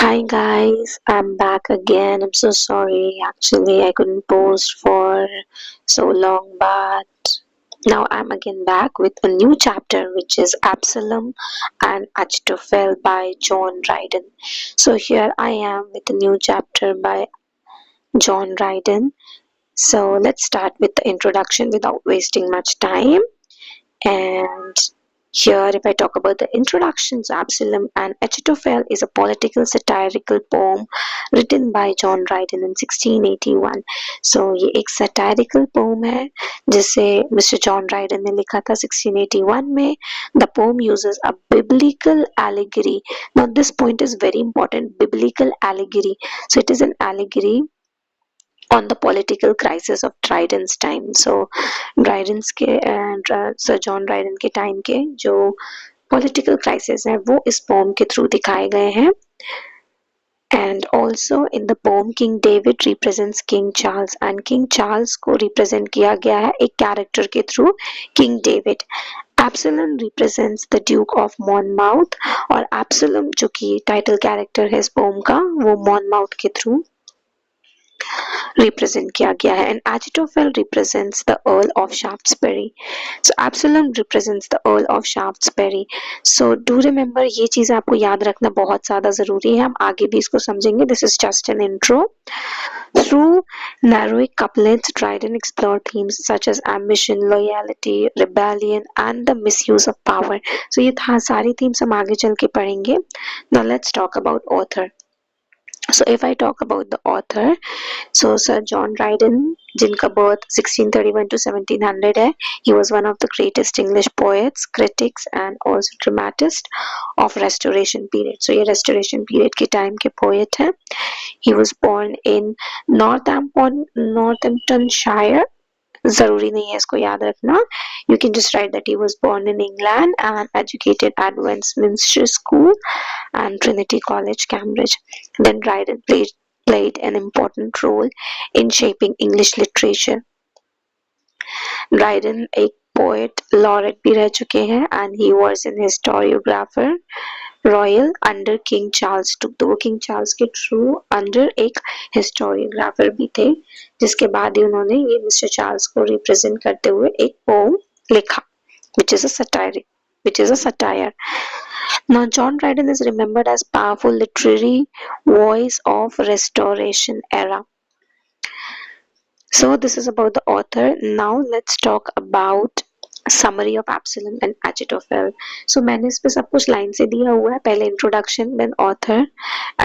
Hi guys, I'm back again. I'm so sorry. Actually, I couldn't post for so long, but now I'm again back with a new chapter, which is Absalom and Achitophel by John Dryden. So here I am with a new chapter by John Dryden. So let's start with the introduction without wasting much time. And here, if I talk about the introductions, Absalom and Achitophel is a political satirical poem written by John Dryden in 1681. So ये एक satirical poem है जिसे mister John Dryden ने लिखा था 1681 में. The poem uses a biblical allegory. Now this point is very important. Biblical allegory. So it is an allegory on the political crisis of Dryden's time. So ड्राइडेंस के sir John Dryden के time के जो political crisis है वो इस pome के through दिखाए गए हैं. And also in the pome king David represents king Charles and king Charles को रिप्रेजेंट किया गया है एक कैरेक्टर के through, king David. Absalom represents the Duke of Monmouth और एब्सलम जो कि टाइटल कैरेक्टर है इस पोम का वो मॉनमाउथ के थ्रू represent किया गया है. And Achitophel represents the Earl of Shaftesbury. So Absalom represents the Earl of Shaftesbury. So do remember ये चीज आपको याद रखना बहुत ज्यादा जरूरी है. हम आगे भी इसको समझेंगे. This is just an intro. Through narrow couplets, Dryden explored themes such as ambition, loyalty, rebellion, and the misuse of power. So ये सारी themes हम आगे चल के पढ़ेंगे. Now let's talk about author. So if I talk about the author, so Sir John Dryden, जिनका birth 1631 to 1700 है, he was one of the greatest English poets, critics and also dramatists of Restoration period. So ये Restoration period के time के poet हैं. He was born in Northamptonshire. जरूरी नहीं है इसको याद रखना. You can just write that he was born in England and educated at Westminster School and Trinity College, Cambridge. Then Dryden played an important role in shaping English literature. Dryden एक poet laureate भी रह चुके हैं and he was an historiographer royal under king Charles to. तो वो king Charles के through under एक हिस्टोरियोग्राफर भी थे जिसके बाद ही उन्होंने ये मिस्टर चार्ल्स को रिप्रेजेंट करते हुए एक पोम लिखा which is a satire. Now John Dryden is remembered as powerful literary voice of Restoration era. So this is about the author. Now let's talk about summary of Absalom and Achitophel. So मैंने इस पे सब कुछ line से दिया हुआ है. पहले introduction, then author,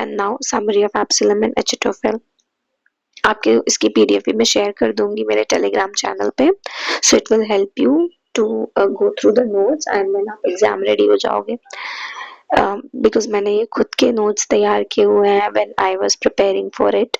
and now summary of Absalom and Achitophel. आपके इसकी PDF भी मैं शेयर कर दूंगी मेरे टेलीग्राम चैनल पे. So it will help you to go through the notes and when आप एग्जाम रेडी हो जाओगे. Because मैंने ये खुद के notes तैयार किए हुए हैं when I was preparing for it.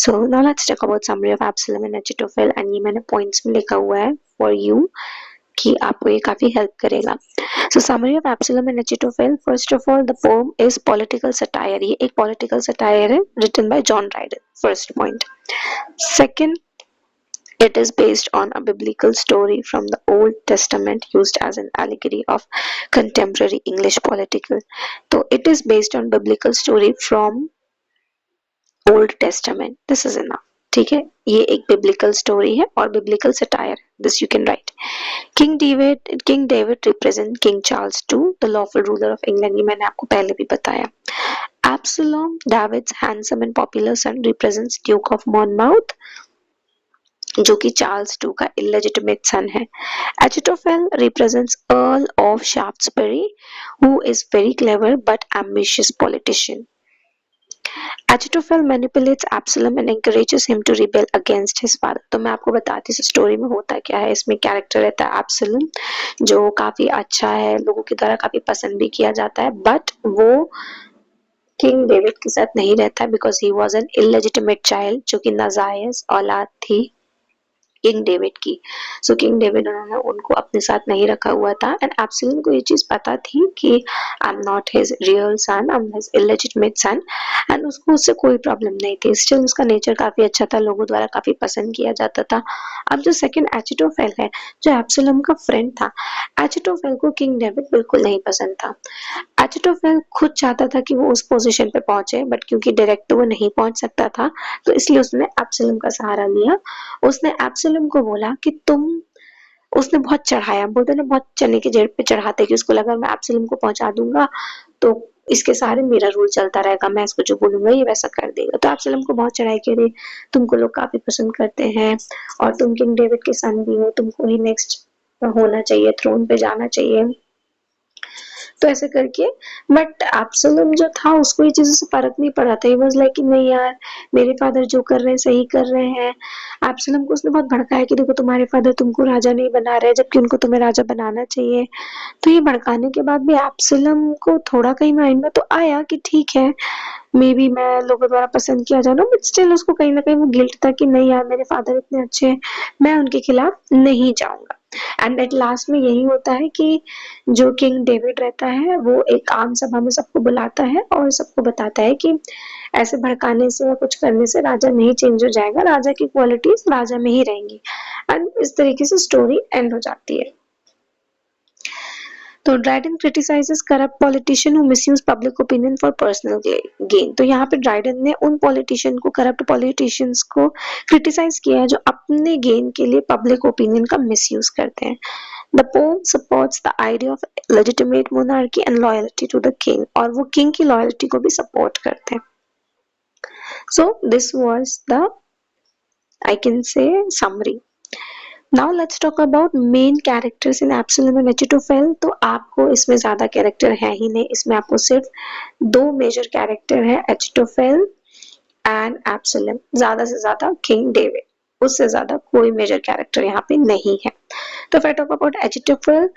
So now let's talk about summary of Absalom and Achitophel and ये मैंने points में लिखा हुआ है for you कि आपको ये काफी हेल्प करेगा. So summary of Absalom and Achitophel. First of all, the poem is political satire. ये एक political satire है written by John Dryden. First point. Second, it is based on a biblical story from the Old Testament used as an allegory of contemporary English political. So it is based on biblical story from Old Testament. This is enough. ठीक है, ये एक biblical story है और biblical satire. This you can write. King David represent King Charles two the lawful ruler of England. ये मैंने आपको पहले भी बताया. Absalom David's handsome and popular son represents Duke of Monmouth जो कि चार्ल्स टू का इलेजिटिमेट सन है. Achitophel represents Earl of Shaftesbury who is very clever but ambitious politician. Achitophel manipulates Absalom and encourages him to rebel against his father. तो मैं आपको बताती हूँ story में होता क्या है. इसमें कैरेक्टर रहता है Absalom जो काफी अच्छा है, लोगों के द्वारा काफी पसंद भी किया जाता है, बट वो किंग डेविड के साथ नहीं रहता because he was an illegitimate child जो कि नाजायज औलाद थी किंग डेविड की। सो किंग डेविड उन्होंने उनको अपने साथ नहीं रखा हुआ था एंड एब्सलम को ये चीज पता थी कि I am not his real son, I am his illegitimate son, and उसको उससे कोई प्रॉब्लम नहीं थी। स्टिल उसका नेचर काफी अच्छा था, लोगों द्वारा काफी पसंद किया जाता था। अब जो सेकंड एचिटोफेल है, जो एब्सलम का फ्रेंड था, एचिटोफेल को किंग डेविड बिल्कुल नहीं पसंद था। एचिटोफेल खुद चाहता था कि वो उस पोजीशन पे पहुंचे, बट क्योंकि डायरेक्ट तो वो नहीं पहुंच सकता था, तो इसलिए उसने एब्सलम का सहारा लिया। उसने एब्सलम को बोला कि तुम, उसने बहुत चढ़ाया, बोलते ना बहुत चने के जेड़ पे चढ़ाते, कि उसको लगा मैं एब्सलम को पहुंचा दूंगा तो इसके सहारे मेरा रूल चलता रहेगा, मैं इसको जो बोलूंगा ये वैसा कर देगा। तो एब्सलम को बहुत चढ़ाई के रे, तुमको लोग काफी पसंद करते हैं और तुम किंग डेविड के सन भी हो, तुमको ही नेक्स्ट होना चाहिए, थ्रोन पे जाना चाहिए, तो ऐसे करके। बट एब्सलम जो था उसको ये चीजों से फर्क नहीं पड़ा था। ही वाज लाइक कि नहीं यार, मेरे फादर जो कर रहे हैं सही कर रहे हैं। एब्सलम को उसने बहुत भड़काया कि देखो तुम्हारे फादर तुमको राजा नहीं बना रहे, जबकि उनको तुम्हें राजा बनाना चाहिए। तो ये भड़काने के बाद भी एब्सलम को थोड़ा कहीं माइंड में तो आया कि ठीक है, मे बी मैं लोगों द्वारा पसंद किया जाऊँ, बट स्टिल उसको कहीं ना कहीं वो गिल्ट था कि नहीं यार, मेरे फादर इतने अच्छे हैं, मैं उनके खिलाफ नहीं जाऊंगा। एंड एट लास्ट में यही होता है कि जो किंग डेविड रहता है वो एक आम सभा में सबको बुलाता है और सबको बताता है कि ऐसे भड़काने से या कुछ करने से राजा नहीं चेंज हो जाएगा, राजा की क्वालिटीज राजा में ही रहेंगी। एंड इस तरीके से स्टोरी एंड हो जाती है। तो Dryden criticises corrupt politician who misuse public opinion for personal gain. तो यहाँ पे ड्राइडन ने उन पॉलिटिशियन को, करप्ट पॉलिटिशियंस को क्रिटिसाइज किया है जो अपने गेन के लिए पब्लिक ओपिनियन का मिसयूज करते हैं। The poem supports the idea of legitimate monarchy and loyalty to the king, और वो king की loyalty को भी support करते हैं। So this was the, I can say, summary. Now let's talk about main characters in Absalom and Achitophel। तो आपको इसमें ज्यादा कैरेक्टर है ही नहीं, इसमें आपको सिर्फ दो मेजर कैरेक्टर है, एचिटोफेल एंड एब्सलम। ज्यादा से ज्यादा किंग डेविड, उससे ज्यादा कोई मेजर कैरेक्टर यहाँ पे नहीं है। तो if I talk about Achitophel,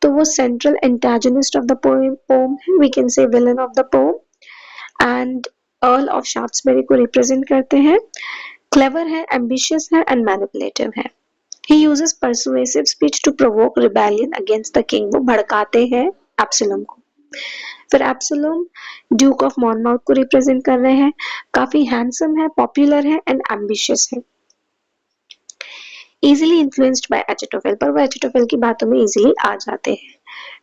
तो वो central antagonist of the poem है, we can say villain of the poem, and Earl of Shaftesbury को रिप्रेजेंट करते हैं। क्लेवर है, एम्बिशियस है एंड मैनिपुलेटिव है। He uses persuasive speech to provoke rebellion against the king। वो भड़काते हैं Absalom को। फिर एब्सलम ड्यूक ऑफ मॉनमाउथ को रिप्रेजेंट कर रहे हैं, काफी हैंडसम है, पॉपुलर है एंड एम्बिशियस है। इजीली इन्फ्लुएंस्ड बाय एचिटोफेल, पर वो एचिटोफेल की बातों में इजीली आ जाते हैं।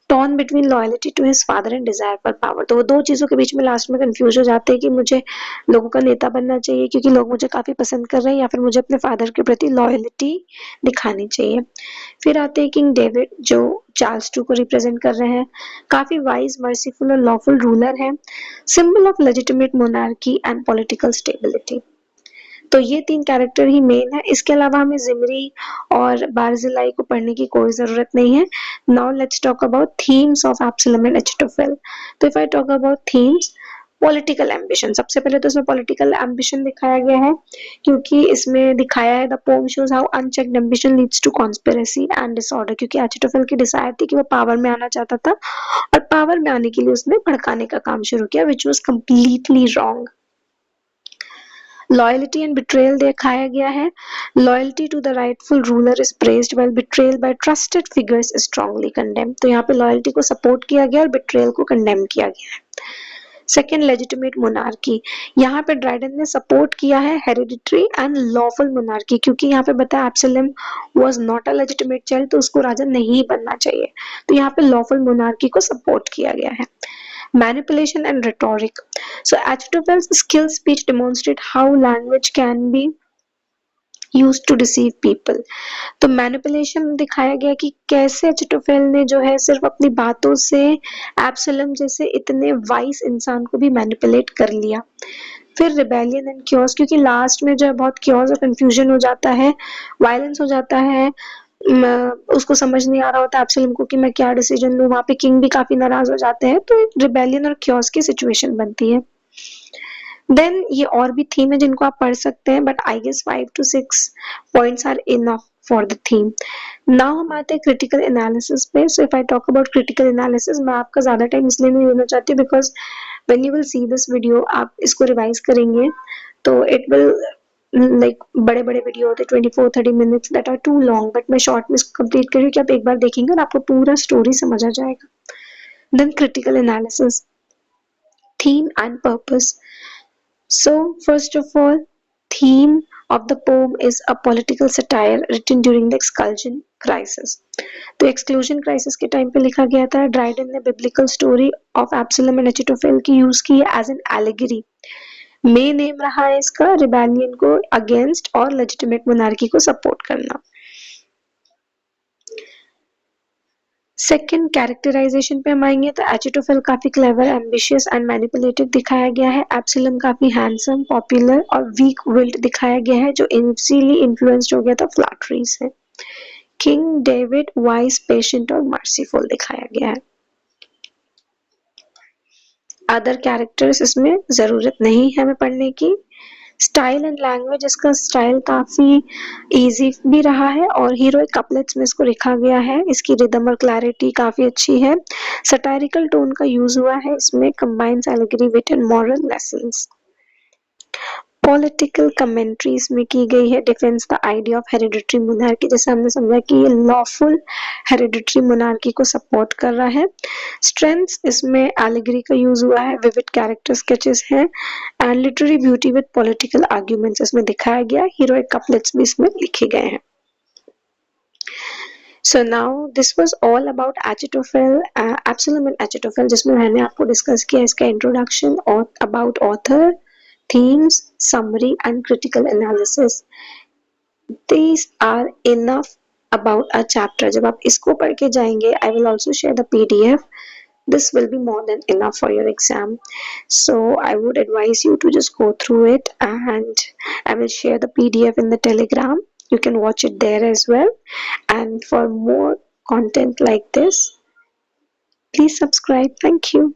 Torn between loyalty to his father and desire for power. तो वो दो चीजों के बीच में लास्ट में कंफ्यूज हो जाते हैं कि मुझे लोगों का नेता बनना चाहिए क्योंकि लोग मुझे काफी पसंद कर रहे हैं, या फिर मुझे अपने फादर के प्रति लॉयल्टी दिखानी चाहिए। फिर आते हैं किंग डेविड, जो चार्ल्स टू को रिप्रेजेंट कर रहे हैं, काफी वाइज, मर्सीफुल और लॉफुल रूलर है, symbol of legitimate monarchy and political stability. तो ये तीन कैरेक्टर ही मेन है, इसके अलावा हमें जिमरी और बारजिलाई को पढ़ने की कोई जरूरत नहीं है। Now let's talk about themes of Absalom and Achitophel. तो if I talk about themes, political ambition, सबसे पहले तो इसमें पॉलिटिकल एम्बिशन दिखाया गया है, क्योंकि इसमें दिखाया है the poem shows how unchecked ambition leads to conspiracy and disorder. क्योंकि एचिटोफेल की डिजायर थी कि वो पावर में आना चाहता था, और पावर में आने के लिए उसने भड़काने का काम शुरू किया, which was completely wrong. Loyalty and betrayal दिखाया गया है। Loyalty to the rightful ruler is praised while betrayal by trusted figures is strongly condemned. तो यहाँ पे लॉयल्टी को सपोर्ट किया गया और बिट्रेयल को कंडेम किया गया है। सेकेंड, लेजिटिमेट मोनार्की, यहाँ पे ड्राइडन ने सपोर्ट किया है हेरिडिटरी एंड लॉफुल मोनार्की, क्योंकि यहाँ पे बताया Absalom was not a legitimate child, तो उसको राजा नहीं बनना चाहिए, तो यहाँ पे लॉफुल मोनार्की को सपोर्ट किया गया है। Manipulation and rhetoric. So Achitophel's skill speech demonstrate how language can be used to deceive people. तो मैनिपुलेशन दिखाया गया कि कैसे एचिटोफेल ने जो है सिर्फ अपनी बातों से एब्सलम जैसे इतने वाइस इंसान को भी मैनिपुलेट कर लिया। फिर रिबेलियन एंड क्योस, क्योंकि लास्ट में जो है बहुत क्योस और कंफ्यूजन हो जाता है, वायलेंस हो जाता है, उसको समझ नहीं आ रहा होता एब्सलम को कि मैं क्या डिसीजन लूं, वहां पे किंग भी काफी नाराज हो जाते हैं, तो रिबेलियन और क्योस की सिचुएशन बनती है। देन ये और भी थीम है जिनको आप पढ़ सकते हैं, but I guess 5 to 6 points are enough for the theme. Now हम आते हैं क्रिटिकल एनालिसिस पे। So if I talk about critical analysis, मैं आपका ज्यादा टाइम इसलिए नहीं लेना चाहती because when you will see this video, आप इसको रिवाइज करेंगे तो इट विल लाइक बड़े बड़े वीडियो होते 24-30 minutes that are too long, but मैं शॉर्ट में कंप्लीट करी कि आप एक बार देखेंगे और आपको पूरा स्टोरी समझ आ जाएगा। Then critical analysis, theme and purpose. So, first of all, theme of the poem is a political satire written during the exclusion crisis. तो एक्सक्लूजन क्राइसिस के टाइम पे लिखा गया था। ड्राइडन ने biblical story of Absalom and Achitophel की use की है as an allegory. Main aim रहा है इसका रिबेलियन को अगेंस्ट और लेजिटिमेट मोनार्की को सपोर्ट करना। सेकेंड कैरेक्टराइजेशन पे हम आएंगे तो एचिटोफेल काफी क्लेवर, एम्बिशियस एंड मैनिपुलेटिव दिखाया गया है। एब्सलम काफी हैंडसम, पॉपुलर और वीक विल्ड दिखाया गया है जो इजीली इन्फ्लुएंस्ड हो गया था फ्लैटरी से। किंग डेविड वाइज, पेशेंट और मर्सीफुल दिखाया गया है। अदर कैरेक्टर्स इसमें जरूरत नहीं है हमें पढ़ने की। स्टाइल एंड लैंग्वेज, इसका स्टाइल काफी इजी भी रहा है और हीरोइक कपलेट्स में इसको लिखा गया है। इसकी रिदम और क्लैरिटी काफी अच्छी है। सटायरिकल टोन का यूज हुआ है इसमें, combines allegory with and moral lessons. Political commentaries में की गई है defence the idea of hereditary monarchy, जैसे हमने समझा कि ये लॉफुल हेरिडिटरी मोनार्की को सपोर्ट कर रहा है। स्ट्रेंथ्स, इसमें एलिगरी का यूज हुआ है, विविड कैरेक्टर स्केचेस हैं and literary beauty with political arguments इसमें दिखाया गया। हीरोइक कपलेट्स भी इसमें लिखे गए हैं। So now this was all about Achitophel, Absalom and Achitophel, जिसमें मैंने आपको डिस्कस किया इसका इंट्रोडक्शन और about author, themes, summary and critical analysis. These are enough about a chapter. जब आप इसको पढ़ के जाएंगे, I will also share the PDF. This will be more than enough for your exam. So I would advise you to just go through it, and I will share the PDF in the Telegram. You can watch it there as well. And for more content like this, please subscribe. Thank you.